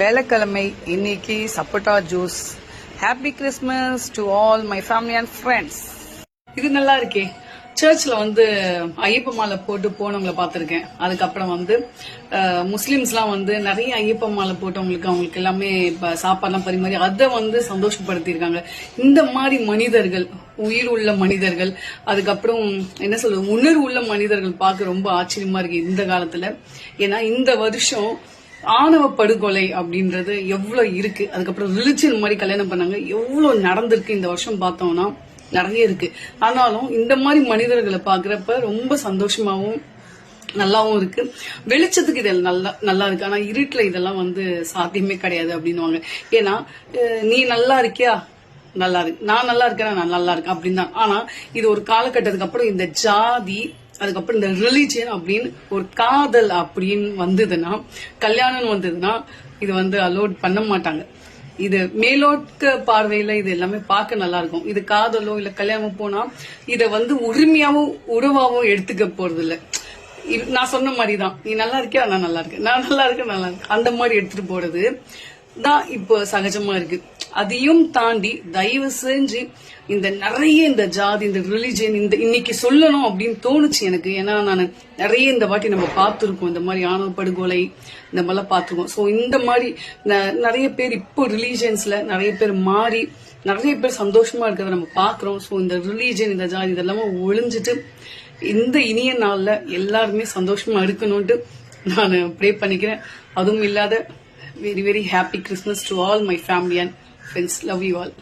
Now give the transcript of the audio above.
வேலைக்கிழமை இன்னைக்கு சப்போட்டா juice. Happy Christmas to all my family and friends. இது நல்லா இருக்கே. சர்ச்சில் ஐயப்ப மாலை போட்டு போனவங்களை பார்த்துருக்கேன். அதுக்கப்புறம் முஸ்லிம்ஸ்லாம் நிறைய ஐயப்ப மாலை போட்டவங்களுக்கு எல்லாமே சாப்பாடுலாம் பரிமாறி அதை சந்தோஷப்படுத்தியிருக்காங்க. இந்த மாதிரி மனிதர்கள், உயிர் உள்ள மனிதர்கள், அதுக்கப்புறம் என்ன சொல்றது, உணர்வு உள்ள மனிதர்கள் பார்க்க ரொம்ப ஆச்சரியமா இருக்கு இந்த காலத்துல. ஏன்னா இந்த வருஷம் ஆணவ படுகொலை அப்படின்றது எவ்வளவு இருக்கு, அதுக்கப்புறம் ரிலிஜன் மாதிரி கல்யாணம் பண்ணாங்க, எவ்வளவு நடந்திருக்கு இந்த வருஷம் பார்த்தோம்னா நிறைய இருக்கு. ஆனாலும் இந்த மாதிரி மனிதர்களை பாக்குறப்ப ரொம்ப சந்தோஷமாவும் நல்லாவும் இருக்கு. வெளிச்சத்துக்கு இது நல்லா இருக்கு. ஆனா இருட்டுல இதெல்லாம் சாத்தியமே கிடையாது அப்படின்னுவாங்க. ஏன்னா நீ நல்லா இருக்கியா, நல்லா இருக்கு, நான் நல்லா இருக்கேன், நான் நல்லா இருக்கேன் அப்படின்னு தான். ஆனா இது ஒரு காலகட்டத்துக்கு அப்புறம் இந்த ஜாதி, அதுக்கப்புறம் இந்த ரிலிஜியன் அப்படின்னு ஒரு காதல் அப்படின்னு வந்ததுன்னா, கல்யாணம் வந்ததுன்னா இது அலோட் பண்ண மாட்டாங்க. இது மேலோட்ட பார்வையில இது எல்லாமே பார்க்க நல்லா இருக்கும். இது காதலோ இல்ல கல்யாணம் போனா இத உரிமையாவும் உறவாவும் எடுத்துக்க போறது இல்ல. நான் சொன்ன மாதிரிதான், நீ நல்லா இருக்கியா, நான் நல்லா இருக்கேன், நான் நல்லா இருக்கேன், நல்லா இருக்கேன், அந்த மாதிரி எடுத்துட்டு போறது தான் இப்போ சகஜமா இருக்கு. அதையும் தாண்டி தயவு செஞ்சு இந்த ஜாதி, இந்த ரிலிஜியன் இன்னைக்கு சொல்லணும் அப்படின்னு தோணுச்சு எனக்கு. ஏன்னா நான் நிறைய இந்த வாட்டி நம்ம பார்த்துருக்கோம், இந்த மாதிரி ஆணவ படுகொலை இந்த மாதிரிலாம் பார்த்துருக்கோம். ஸோ இந்த மாதிரி நிறைய பேர் இப்போ ரிலீஜியன்ஸ்ல நிறைய பேர் மாறி நிறைய பேர் சந்தோஷமா இருக்கிறத நம்ம பாக்குறோம். ஸோ இந்த ரிலீஜியன், இந்த ஜாதி இதெல்லாமே ஒழிஞ்சிட்டு இந்த இனிய நாள்ல எல்லாருமே சந்தோஷமா இருக்கணும்ட்டு நான் ப்ரே பண்ணிக்கிறேன். அதுவும் இல்லாத very happy Christmas to all my family and friends. Love you all.